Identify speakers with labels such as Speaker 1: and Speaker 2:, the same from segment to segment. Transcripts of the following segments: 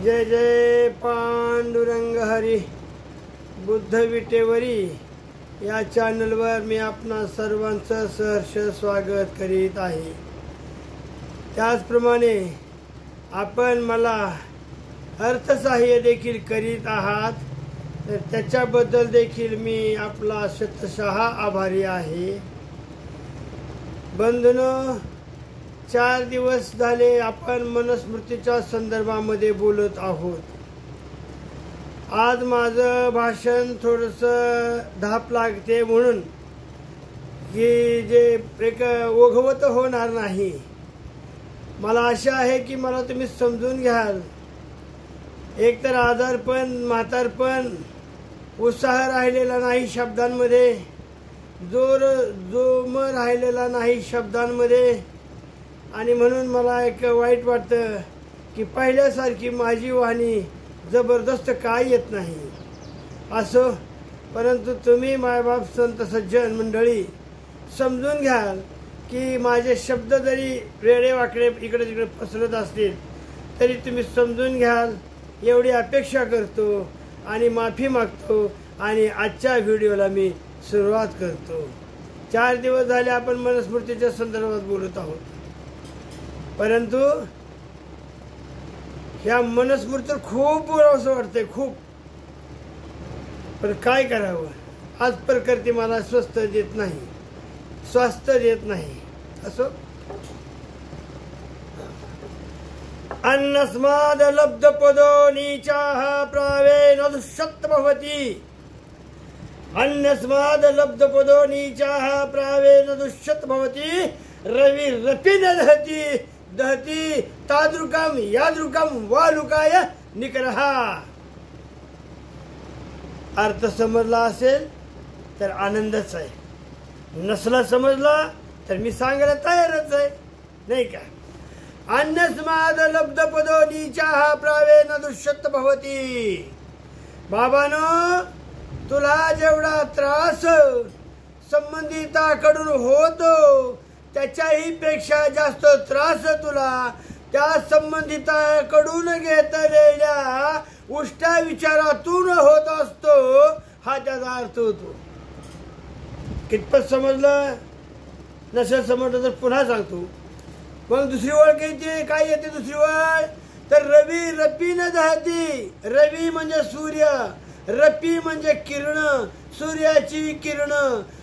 Speaker 1: जय जय पांडुरंग हरी बुद्ध विटेवरी या चॅनलवर मी आपणा सर्वांचं सहर्ष स्वागत करीत आहे। त्याचप्रमाणे आपण मला अर्थसहाय्य देखील करीत आहात, तर त्याच्याबद्दल देखील मी आपला शतशः आभारी आहे। बंधूंनो, 4 दिवस झाले आपण मनुस्मृतीच्या संदर्भामध्ये बोलत आहोत। आज माझं भाषण थोडंसं धाप लागते म्हणून की जे एक ओघवत होणार नाही। मला आशा आहे की मला तुम्ही समजून घ्याल। एकतर आजारपण, म्हातारपण, उत्साह राहिलेला नाही शब्दांमध्ये, जोम राहिलेला नाही शब्दांमध्ये, आणि म्हणून मला एक वाईट वाटतं की पहिल्यासारखी माझी वाणी जबरदस्त काय येत नाही। असो, परंतु तुम्ही मायबाप संत सज्जन मंडळी समजून घ्याल की माझे शब्द जरी वेडे वाकडे इकडे तिकडे पसरत असतील तरी तुम्ही समजून घ्याल एवढी अपेक्षा करतो आणि माफी मागतो आणि आजच्या व्हिडिओला मी सुरुवात करतो। 4 दिवस झाले आपण मनुस्मृतीच्या संदर्भात बोलत आहोत, परंतु ह्या मनुस्मृतीवर खूप बोलावंसं वाटतंय, खूप। पण काय करावं, आज प्रकृती मला स्वास्थ्य देत नाही। असो, अन्नस्माद लब्ध पदो नीचाः प्रावेन दुष्यत् भवति। अन्नस्माद लब्ध पदो नीचाः प्रावेन दुष्यत् भवति। रवि रपि न दहति तादृकम यादृकम वालुकाय निकरः। अर्थ समजला असेल तर आनंदच आहे, नसला समजला तर मी सांगायला तयारच आहे, नाही का। अन्नस्माद लब्ध पदो नीचाः प्रावेन दुष्यत् भवति। बाबानो, तुला जेवढा त्रास संबंधिताकडून होतो त्याच्याही पेक्षा जास्त त्रास तुला त्या संबंधिताकडून घेतलेल्या उष्टा विचारातून होत असतो, हा त्याचा अर्थ होतो। कितपत समजलं? नसेल समजलं तर पुन्हा सांगतो। मग दुसरी ओळ काय येते दुसरी ओळ? तर रवी रपी न दहती। रवी म्हणजे सूर्य, रपी म्हणजे किरण, सूर्याची किरण।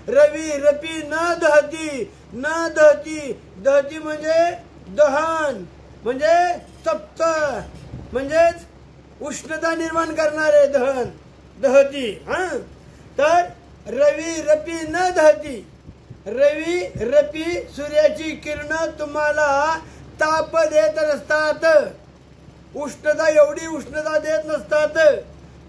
Speaker 1: रवी रपी न दहती, न दहती, दहती म्हणजे दहन, म्हणजे तप्त, म्हणजेच उष्णता निर्माण करणारे दहन, दहती। तर रवी रपी न दहती, रवी रपी सूर्याची किरण तुम्हाला ताप देत नसतात, उष्णता एवढी उष्णता देत नसतात,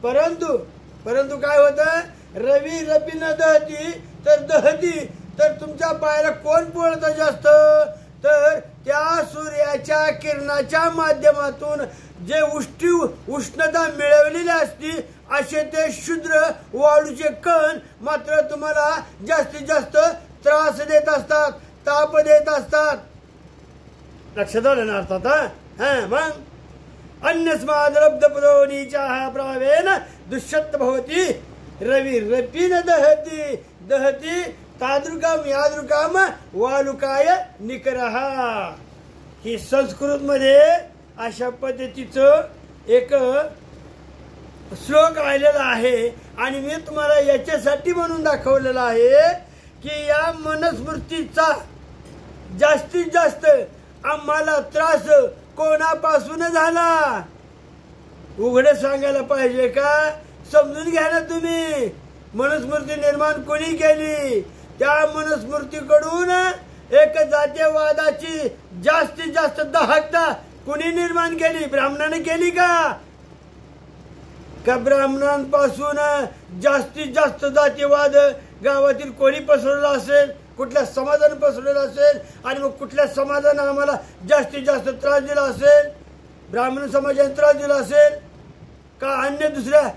Speaker 1: परंतु काय होतं, रवी रपी न दहती तर दहती, तर तुमच्या पायाला कोण पोळतं जास्त, तर त्या सूर्याच्या किरणाच्या माध्यमातून जे उष्णता मिळवलेली असती असे ते क्षुद्र वाळूचे कण मात्र तुम्हाला जास्तीत जास्त त्रास देत असतात, ताप देत असतात। लक्षात आलं ना अर्थात? मग अन्नस्माद लब्ध पदो नीचाः प्रावेन दुष्यत् भवति। रवी रपी न दहति तादृकम यादृकम वालुकाय निकरः। ही संस्कृत मध्ये अशा पद्धतीचं एक श्लोक आलेला आहे आणि मी तुम्हाला याच्यासाठी म्हणून दाखवलेला आहे की या मनुस्मृतीचा जास्तीत जास्त आम्हाला त्रास कोणापासून झाला उघडे सांगायला पाहिजे का? समजून घ्या ना तुम्ही। मनुस्मृती निर्माण कोणी केली? त्या मनुस्मृतीकडून एक जातीयवादाची जास्तीत जास्त दाहकता कोणी निर्माण केली? ब्राह्मणाने केली का? ब्राह्मणांपासून जास्तीत जास्त जातीयवाद गावातील कोणी पसरवला असेल? कुठल्या समाजाने पसरवलेला असेल? आणि मग कुठल्या समाजाने आम्हाला जास्तीत जास्त त्रास दिला असेल? ब्राह्मण समाजाने त्रास दिला असेल का अन्य दुसऱ्या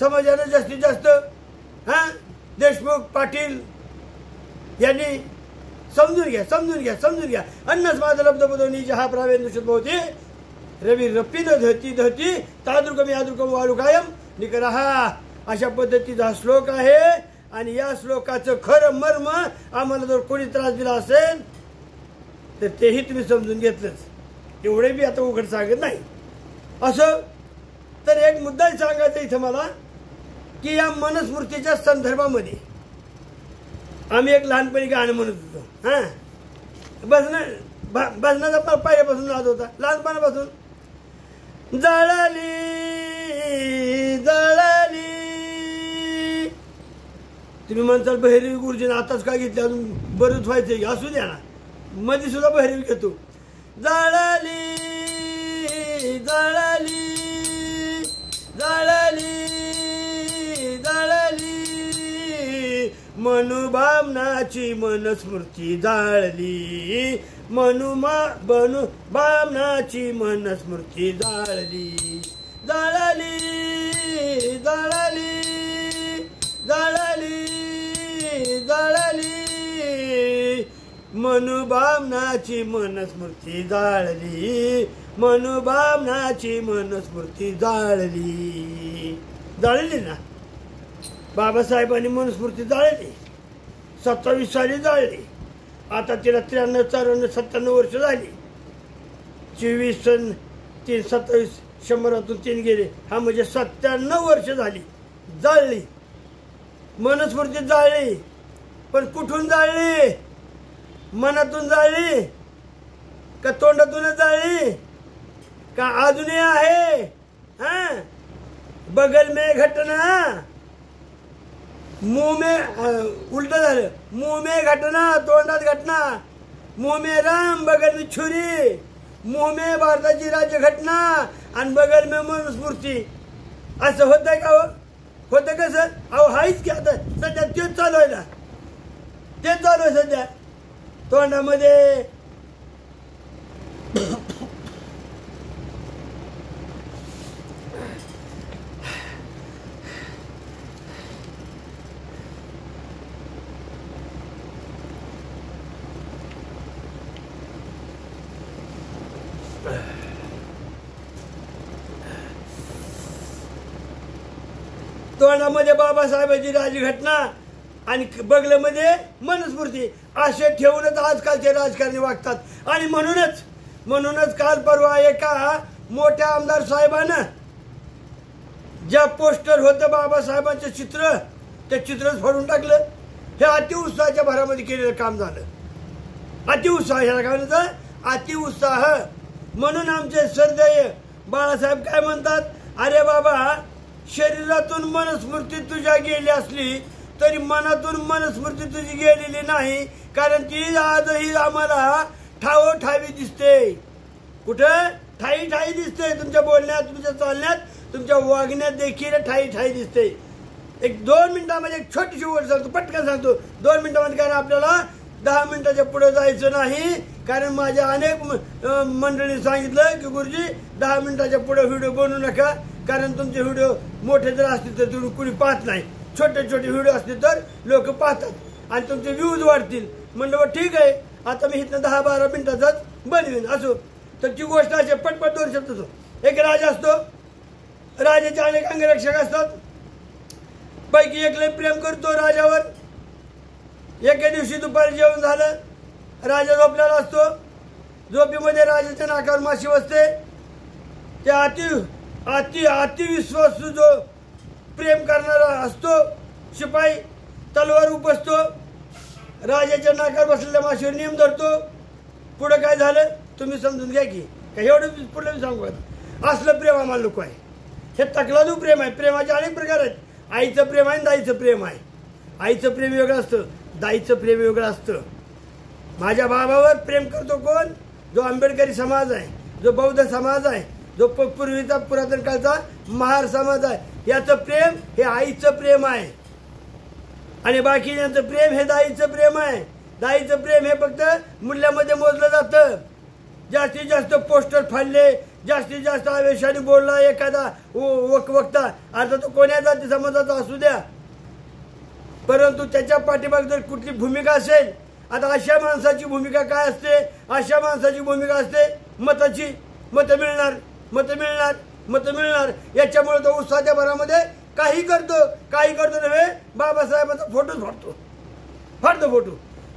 Speaker 1: समाजाने जास्तीत जास्त? देशमुख, पाटील यांनी समजून घ्या। अन्नस्माद लब्ध पदो नीचाः प्रावेन दुष्यत् भवति। रवी रपीन धती धती तादृकम यादृकम वाळू कायम निकर हा अशा पद्धतीचा श्लोक आहे. आणि या श्लोकाचं खरं मर्म आम्हाला जर कोणी त्रास दिला असेल तर तेही तुम्ही समजून घेतलंच. एवढे बी आता उघड सांगत नाही. असं तर एक मुद्दा सांगायचा इथं मला की या मनुस्मृतीच्या संदर्भामध्ये आम्ही एक लहानपणी गाणं म्हणत होतो. हां भजनाचा पहिल्यापासून नाद होता लहानपणापासून. जळाली जळाली तुम्ही म्हणताल बहिरवी गुरुजीने आताच काय घेतले अजून बरंच व्हायचं असू द्या ना मध्ये सुद्धा बहिरवी घेतो. जळाली जळाली जळाली जळाली मनुबामनाची मनस्मृती जाळली बामनाची मनस्मृती जाळली जाळली जाळली जाळली जाळली मनुबामनाची मनस्मृती जाळली मनुबामनाची मनस्मृती जाळली. जाळली ना बाबासाहेबांनी मनुस्मृती जाळली. 27 साली जाळली. आता तिला 93 94 97 वर्ष झाली. 24 3 27 100तून 3 गेले हा म्हणजे 97 वर्ष झाली जाळली. मनुस्मृती जाळली. पण कुठून जाळली? मनातून जाळली का तोंडातूनच जाळली का अजूनही आहे? हा बगल में घटना मुंह में उलट झालं. मुंह में घटना तोंडात घटना. मुंह में राम बगल में छुरी. मुंह में भारताची राज्य घटना आणि बगल में मनुस्मृती. असं होतंय का? होतं कसं? अहो हाच की आता सध्या तेच चालू आहे ना. तेच चालू आहे सध्या तोंडामध्ये. तोंडामध्ये बाबासाहेबांची राजघटना आणि बगलेमध्ये मनुस्मृती असे ठेवूनच आजकालचे राजकारणी वागतात. आणि म्हणूनच काल परवा एका मोठ्या आमदार साहेबानं ज्या पोस्टर होतं बाबासाहेबांचं चित्र ते चित्रच फाडून टाकलं. हे अतिउत्साहाच्या भरामध्ये केलेलं काम झालं. अतिउत्साह ह्याला काय म्हणतात? अतिउत्साह. म्हणून आमचे सरदेय बाळासाहेब काय म्हणतात? अरे बाबा शरीरातून मनस्मृती तुझ्या गेली असली तरी मनातून मनस्मृती तुझी गेलेली नाही. कारण ती आजही आम्हाला ठावोठावी दिसते. कुठं? ठाई ठाई दिसते. तुमच्या बोलण्यात तुमच्या चालण्यात तुमच्या वागण्यात देखील ठाई ठाई दिसते. एक 2 मिनिटामध्ये एक छोटीशी गोष्ट सांगतो पटकन सांगतो 2 मिनिटामध्ये. कारण आपल्याला 10 मिनिटाच्या पुढे जायचं नाही. कारण माझ्या अनेक मंडळी सांगितलं की गुरुजी 10 मिनिटाच्या पुढे व्हिडिओ बनवू नका. कारण तुमचे व्हिडिओ मोठे जर असतील तर तुम्ही कुणी पाहत नाही. छोटे छोटे व्हिडिओ असतील तर लोक पाहतात आणि तुमचे व्ह्यूज वाढतील. म्हणलं ठीक आहे आता मी इथनं 10-12 मिनिटाचाच बनवीन. असो तर ती गोष्ट अशी पटपट 2 शब्द होतो. एक राजा असतो. राजाचे अनेक अंगरक्षक असतात. पैकी एक लय प्रेम करतो राजावर. एके दिवशी दुपारी जेवण झालं. राजा झोपलेला असतो. झोपीमध्ये राजाच्या नाकावर माशी बसते. ते अति विश्वासू जो प्रेम करणारा असतो शिपाई तलवार उपसतो. राजाच्या नाकावर बसलेल्या माशीवर नियम धरतो. पुढे काय झालं तुम्ही समजून घ्या की काय एवढं पुढे सांगू. असलं प्रेम आम्हाला नको आहे. हे तकलादू प्रेम आहे. प्रेमाचे अनेक प्रकार आहेत. आईचं प्रेम आहे, दाईचं प्रेम आहे. आईचं प्रेम वेगळं असतं, दाईचं प्रेम वेगळं असतं. माझ्या बाबावर प्रेम करतो कोण? जो आंबेडकरी समाज आहे, जो बौद्ध समाज आहे, जो पूर्वीचा पुरातन काळचा महार समाज आहे. याचं प्रेम हे आईचं प्रेम आहे. आणि बाकीच्यांचं प्रेम हे दाईचं प्रेम आहे. दाईचं प्रेम हे फक्त मूल्यामध्ये मोजलं जातं. जास्तीत जास्त पोस्टर फाडले, जास्तीत जास्त आवेशाने बोलला एखादा वक्ता, आता तो कोण्या जाती समाजाचा असू द्या, परंतु त्याच्या पाठीमागे जर कुठली भूमिका असेल. आता अशा माणसाची भूमिका काय असते? अशा माणसाची भूमिका असते मताची. मतं मिळणार. मतं मिळणार याच्यामुळे तो उत्साहाच्या भरामध्ये काही करतो नव्हे, बाबासाहेबांचा फोटोच फाडतो फोटो.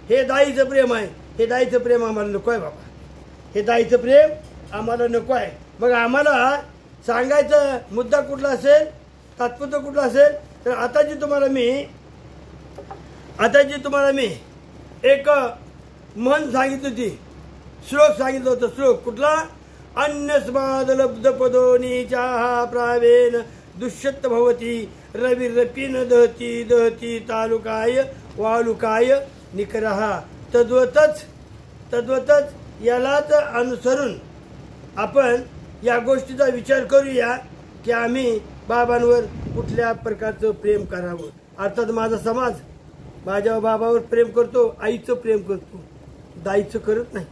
Speaker 1: हे दाईचं प्रेम आहे. हे दाईचं प्रेम आम्हाला नको आहे बाबा. हे दाईचं प्रेम आम्हाला नको आहे. मग आम्हाला सांगायचं मुद्दा कुठला असेल, तात्पुरतं कुठला असेल, तर आता जी तुम्हाला मी एक म्हण सांगितली होती, श्लोक सांगितलं होतं. श्लोक कुठला? अन्यस्माद लब्ध पदोनीच्या प्रावेन दुष्यत भवती रविरपीन दहती तालुकाय वालुकाय निकरहा. तद्वतच यालाच अनुसरून आपण या गोष्टीचा विचार करूया की आम्ही बाबांवर कुठल्या प्रकारचं प्रेम करावं. अर्थात माझा समाज माझ्या बाबावर प्रेम करतो, आईचं प्रेम करतो, दाईचं करत नाही.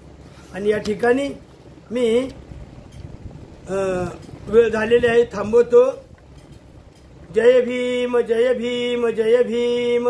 Speaker 1: आणि या ठिकाणी मी वेळ झालेली आहे, थांबवतो. जय भीम जय भीम जय भीम.